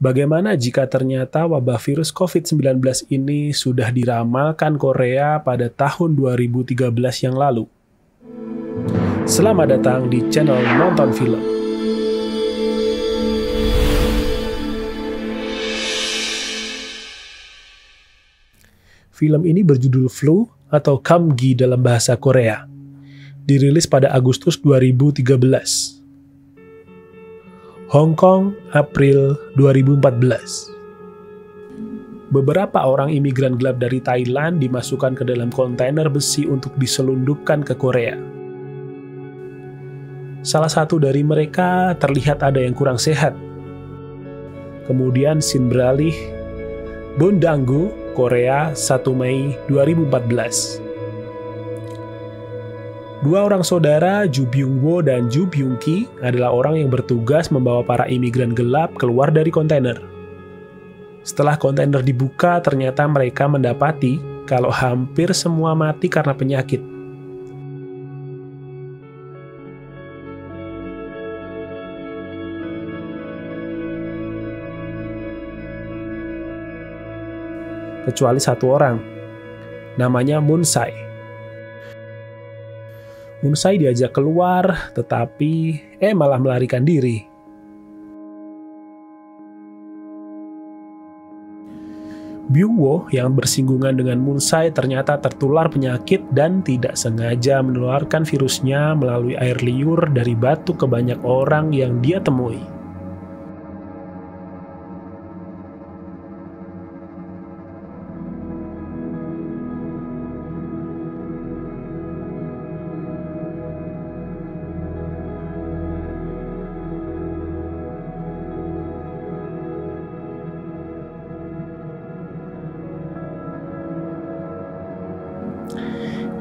Bagaimana jika ternyata wabah virus COVID-19 ini sudah diramalkan Korea pada tahun 2013 yang lalu? Selamat datang di channel Nonton Film. Film ini berjudul Flu atau Kamgi dalam bahasa Korea. Dirilis pada Agustus 2013. Hong Kong, April 2014. Beberapa orang imigran gelap dari Thailand dimasukkan ke dalam kontainer besi untuk diselundupkan ke Korea. Salah satu dari mereka terlihat ada yang kurang sehat. Kemudian scene beralih, Bundanggu, Korea, 1 Mei 2014. Dua orang saudara, Ju Byung-wo dan Ju Byung-ki, adalah orang yang bertugas membawa para imigran gelap keluar dari kontainer. Setelah kontainer dibuka, ternyata mereka mendapati kalau hampir semua mati karena penyakit. Kecuali satu orang, namanya Moon Sai. Moon Sai diajak keluar, tetapi malah melarikan diri. Byung-wo yang bersinggungan dengan Moon Sai ternyata tertular penyakit dan tidak sengaja menularkan virusnya melalui air liur dari batuk ke banyak orang yang dia temui.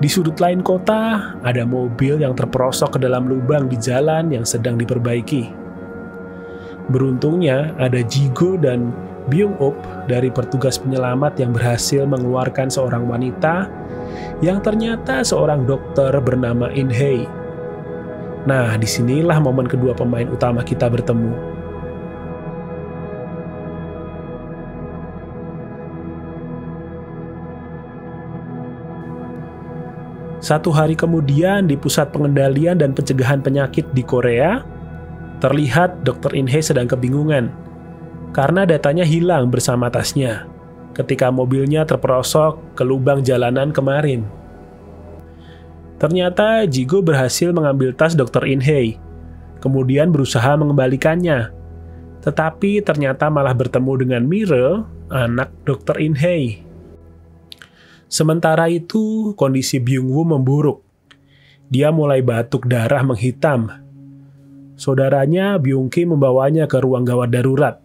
Di sudut lain kota, ada mobil yang terperosok ke dalam lubang di jalan yang sedang diperbaiki. Beruntungnya, ada Jigo dan Byung-up dari petugas penyelamat yang berhasil mengeluarkan seorang wanita yang ternyata seorang dokter bernama In-hye. Nah, disinilah momen kedua pemain utama kita bertemu. Satu hari kemudian, di Pusat Pengendalian dan Pencegahan Penyakit di Korea, terlihat Dr. In-hye sedang kebingungan karena datanya hilang bersama tasnya ketika mobilnya terperosok ke lubang jalanan kemarin. Ternyata Jigo berhasil mengambil tas Dr. In-hye, kemudian berusaha mengembalikannya, tetapi ternyata malah bertemu dengan Mire, anak Dr. In-hye. Sementara itu, kondisi Byung-woo memburuk. Dia mulai batuk darah menghitam. Saudaranya, Byung-ki, membawanya ke ruang gawat darurat,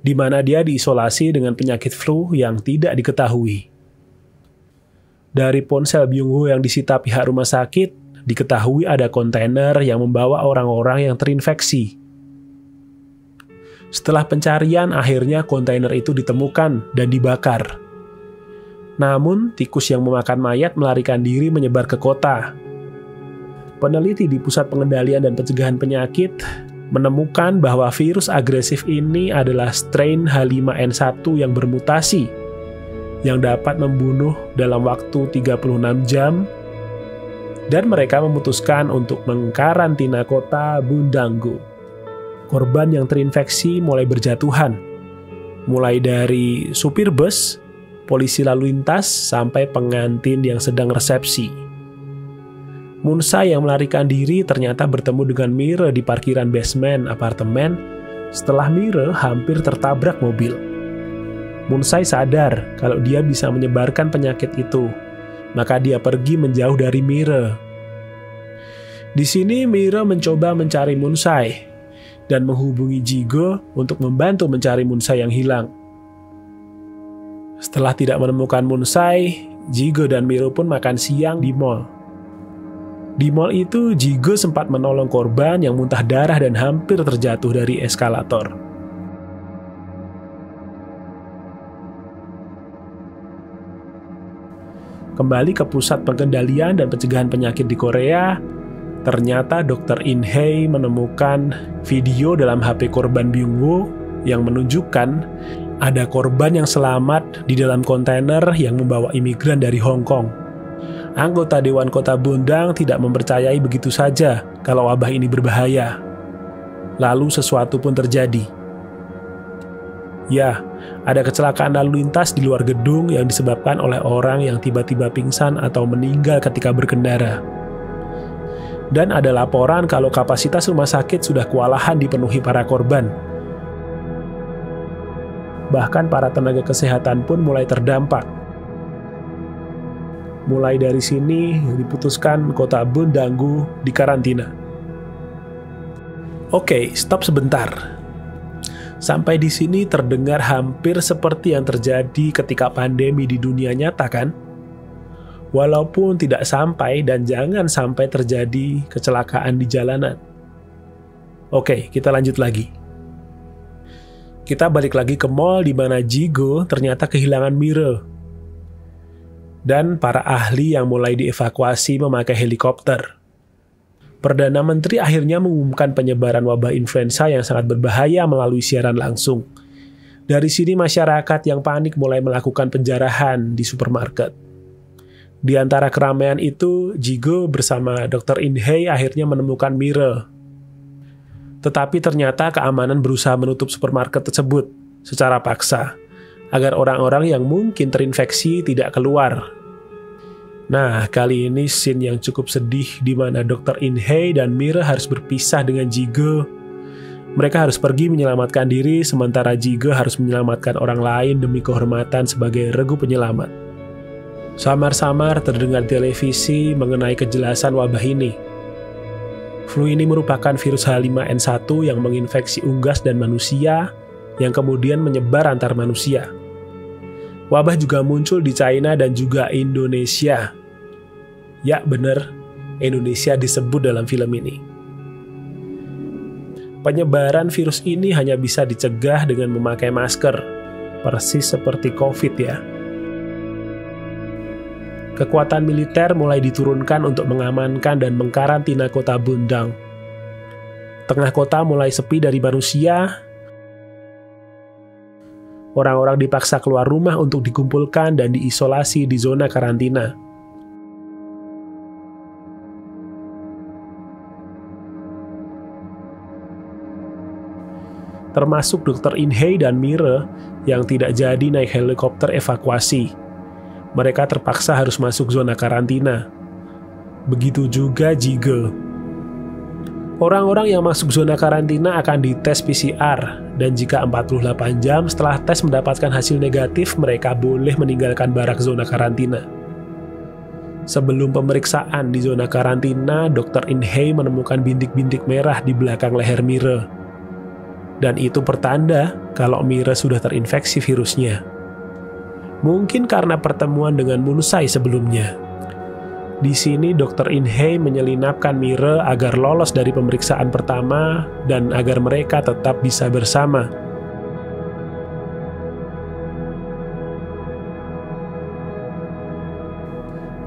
di mana dia diisolasi dengan penyakit flu yang tidak diketahui. Dari ponsel Byung-woo yang disita pihak rumah sakit, diketahui ada kontainer yang membawa orang-orang yang terinfeksi. Setelah pencarian, akhirnya kontainer itu ditemukan dan dibakar. Namun, tikus yang memakan mayat melarikan diri menyebar ke kota. Peneliti di Pusat Pengendalian dan Pencegahan Penyakit menemukan bahwa virus agresif ini adalah strain H5N1 yang bermutasi, yang dapat membunuh dalam waktu 36 jam, dan mereka memutuskan untuk mengkarantina kota Bundanggu. Korban yang terinfeksi mulai berjatuhan, mulai dari supir bus, polisi lalu lintas, sampai pengantin yang sedang resepsi. Moon Sai yang melarikan diri ternyata bertemu dengan Mire di parkiran basement apartemen setelah Mire hampir tertabrak mobil. Moon Sai sadar kalau dia bisa menyebarkan penyakit itu, maka dia pergi menjauh dari Mire. Di sini Mire mencoba mencari Moon Sai dan menghubungi Jigo untuk membantu mencari Moon Sai yang hilang. Setelah tidak menemukan Moon Sai, Jigo dan Mire pun makan siang di mall. Di mall itu, Jigo sempat menolong korban yang muntah darah dan hampir terjatuh dari eskalator. Kembali ke Pusat Pengendalian dan Pencegahan Penyakit di Korea, ternyata Dr. In-hye menemukan video dalam HP korban Byung-woo yang menunjukkan ada korban yang selamat di dalam kontainer yang membawa imigran dari Hong Kong. Anggota Dewan Kota Bundang tidak mempercayai begitu saja kalau wabah ini berbahaya. Lalu sesuatu pun terjadi. Ya, ada kecelakaan lalu lintas di luar gedung yang disebabkan oleh orang yang tiba-tiba pingsan atau meninggal ketika berkendara. Dan ada laporan kalau kapasitas rumah sakit sudah kewalahan dipenuhi para korban. Bahkan para tenaga kesehatan pun mulai terdampak. Mulai dari sini diputuskan kota Bundanggu dikarantina. Oke, stop sebentar. Sampai di sini terdengar hampir seperti yang terjadi ketika pandemi di dunia nyata, kan? Walaupun tidak sampai dan jangan sampai terjadi kecelakaan di jalanan. Oke, kita lanjut lagi. Kita balik lagi ke mall di mana Jigo ternyata kehilangan mirror. Dan para ahli yang mulai dievakuasi memakai helikopter. Perdana Menteri akhirnya mengumumkan penyebaran wabah influenza yang sangat berbahaya melalui siaran langsung. Dari sini masyarakat yang panik mulai melakukan penjarahan di supermarket. Di antara keramaian itu, Jigo bersama Dr. In Hei akhirnya menemukan mirror. Tetapi ternyata keamanan berusaha menutup supermarket tersebut secara paksa, agar orang-orang yang mungkin terinfeksi tidak keluar. Nah, kali ini scene yang cukup sedih di mana Dr. In Hei dan Mirror harus berpisah dengan Jigo. Mereka harus pergi menyelamatkan diri, sementara Jigo harus menyelamatkan orang lain demi kehormatan sebagai regu penyelamat. Samar-samar terdengar televisi mengenai kejelasan wabah ini. Flu ini merupakan virus H5N1 yang menginfeksi unggas dan manusia, yang kemudian menyebar antar manusia. Wabah juga muncul di China dan juga Indonesia. Ya, benar, Indonesia disebut dalam film ini. Penyebaran virus ini hanya bisa dicegah dengan memakai masker, persis seperti COVID ya. Kekuatan militer mulai diturunkan untuk mengamankan dan mengkarantina kota Bundang. Tengah kota mulai sepi dari manusia. Orang-orang dipaksa keluar rumah untuk dikumpulkan dan diisolasi di zona karantina. Termasuk Dr. In Hei dan Mirror yang tidak jadi naik helikopter evakuasi. Mereka terpaksa harus masuk zona karantina. Begitu juga Jigo. Orang-orang yang masuk zona karantina akan dites PCR, dan jika 48 jam setelah tes mendapatkan hasil negatif, mereka boleh meninggalkan barak zona karantina. Sebelum pemeriksaan di zona karantina, Dr. In Hei menemukan bintik-bintik merah di belakang leher Mirror. Dan itu pertanda kalau Mirror sudah terinfeksi virusnya. Mungkin karena pertemuan dengan Munsai sebelumnya. Di sini Dr. In Hei menyelinapkan Mirror agar lolos dari pemeriksaan pertama dan agar mereka tetap bisa bersama.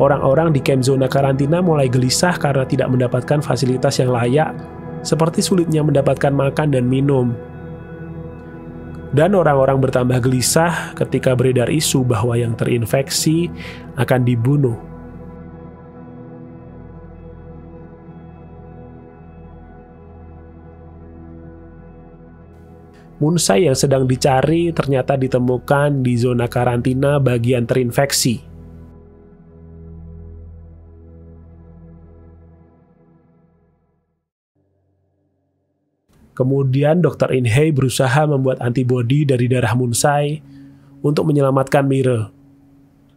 Orang-orang di kamp zona karantina mulai gelisah karena tidak mendapatkan fasilitas yang layak, seperti sulitnya mendapatkan makan dan minum. Dan orang-orang bertambah gelisah ketika beredar isu bahwa yang terinfeksi akan dibunuh. Munsai yang sedang dicari ternyata ditemukan di zona karantina bagian terinfeksi. Kemudian Dr. In Hei berusaha membuat antibodi dari darah Munsai untuk menyelamatkan Mirror.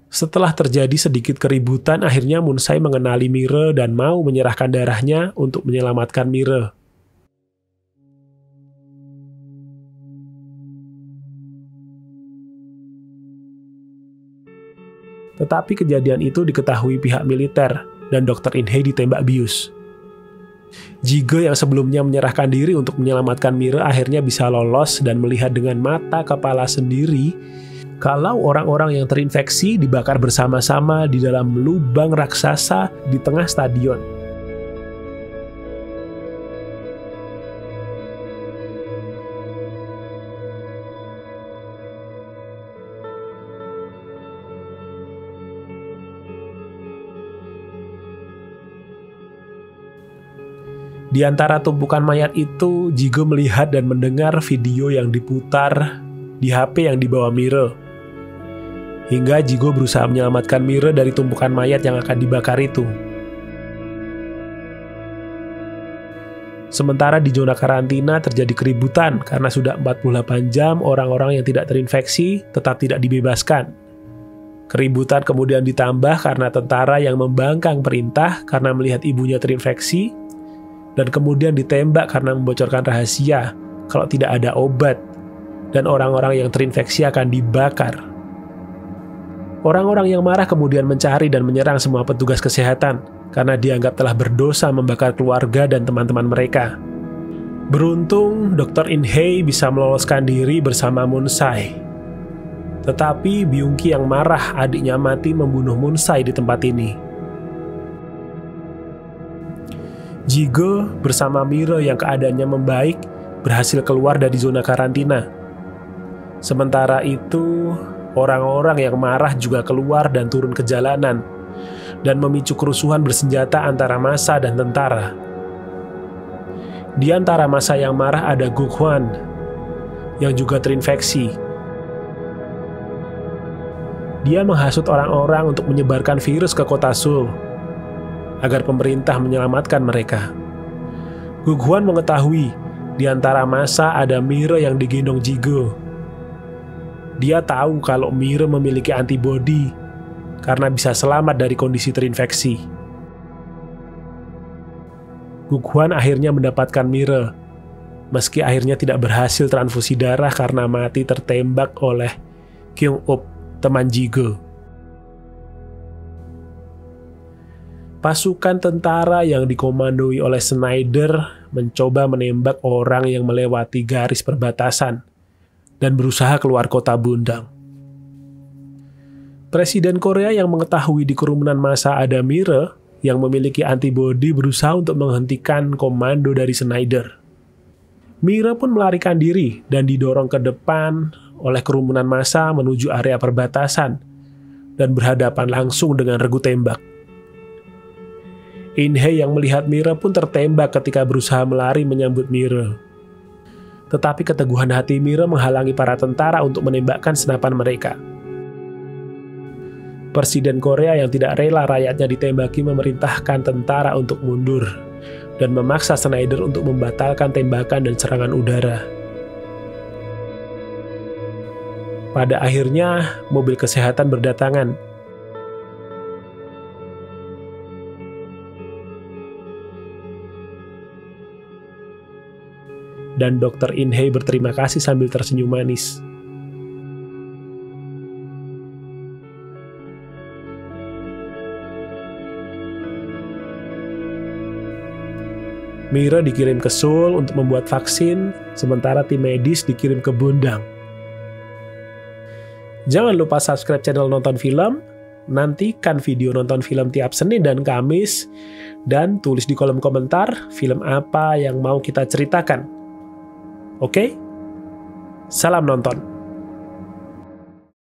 Setelah terjadi sedikit keributan, akhirnya Munsai mengenali Mirror dan mau menyerahkan darahnya untuk menyelamatkan Mirror. Tetapi kejadian itu diketahui pihak militer dan Dr. In Hei ditembak bius. Jigo yang sebelumnya menyerahkan diri untuk menyelamatkan Mirror akhirnya bisa lolos dan melihat dengan mata kepala sendiri kalau orang-orang yang terinfeksi dibakar bersama-sama di dalam lubang raksasa di tengah stadion. Di antara tumpukan mayat itu, Jigo melihat dan mendengar video yang diputar di HP yang dibawa Mire. Hingga Jigo berusaha menyelamatkan Mire dari tumpukan mayat yang akan dibakar itu. Sementara di zona karantina terjadi keributan karena sudah 48 jam orang-orang yang tidak terinfeksi tetap tidak dibebaskan. Keributan kemudian ditambah karena tentara yang membangkang perintah karena melihat ibunya terinfeksi, dan kemudian ditembak karena membocorkan rahasia kalau tidak ada obat, dan orang-orang yang terinfeksi akan dibakar. Orang-orang yang marah kemudian mencari dan menyerang semua petugas kesehatan karena dianggap telah berdosa membakar keluarga dan teman-teman mereka. Beruntung, Dr. In-hye bisa meloloskan diri bersama Moon-sae. Tetapi Byung-ki yang marah adiknya mati membunuh Moon-sae di tempat ini. Jigo bersama Mire yang keadaannya membaik berhasil keluar dari zona karantina. Sementara itu, orang-orang yang marah juga keluar dan turun ke jalanan dan memicu kerusuhan bersenjata antara massa dan tentara. Di antara massa yang marah ada Guk-hwan yang juga terinfeksi. Dia menghasut orang-orang untuk menyebarkan virus ke kota Seoul agar pemerintah menyelamatkan mereka. Guk-hwan mengetahui di antara massa ada Mire yang digendong Jigo. Dia tahu kalau Mire memiliki antibodi karena bisa selamat dari kondisi terinfeksi. Guk-hwan akhirnya mendapatkan Mire, meski akhirnya tidak berhasil transfusi darah karena mati tertembak oleh Kyung-up, teman Jigo. Pasukan tentara yang dikomandoi oleh Snyder mencoba menembak orang yang melewati garis perbatasan dan berusaha keluar kota Bundang. Presiden Korea yang mengetahui di kerumunan massa ada Mire yang memiliki antibodi berusaha untuk menghentikan komando dari Snyder. Mire pun melarikan diri dan didorong ke depan oleh kerumunan massa menuju area perbatasan dan berhadapan langsung dengan regu tembak. In-hye yang melihat Mire pun tertembak ketika berusaha melari menyambut Mire. Tetapi keteguhan hati Mire menghalangi para tentara untuk menembakkan senapan mereka. Presiden Korea yang tidak rela rakyatnya ditembaki memerintahkan tentara untuk mundur dan memaksa Snyder untuk membatalkan tembakan dan serangan udara. Pada akhirnya, mobil kesehatan berdatangan. Dan Dr. In-hye berterima kasih sambil tersenyum manis. Mire dikirim ke Seoul untuk membuat vaksin, sementara tim medis dikirim ke Bundang. Jangan lupa subscribe channel Nonton Film, nantikan video nonton film tiap Senin dan Kamis, dan tulis di kolom komentar film apa yang mau kita ceritakan. Oke? Salam nonton.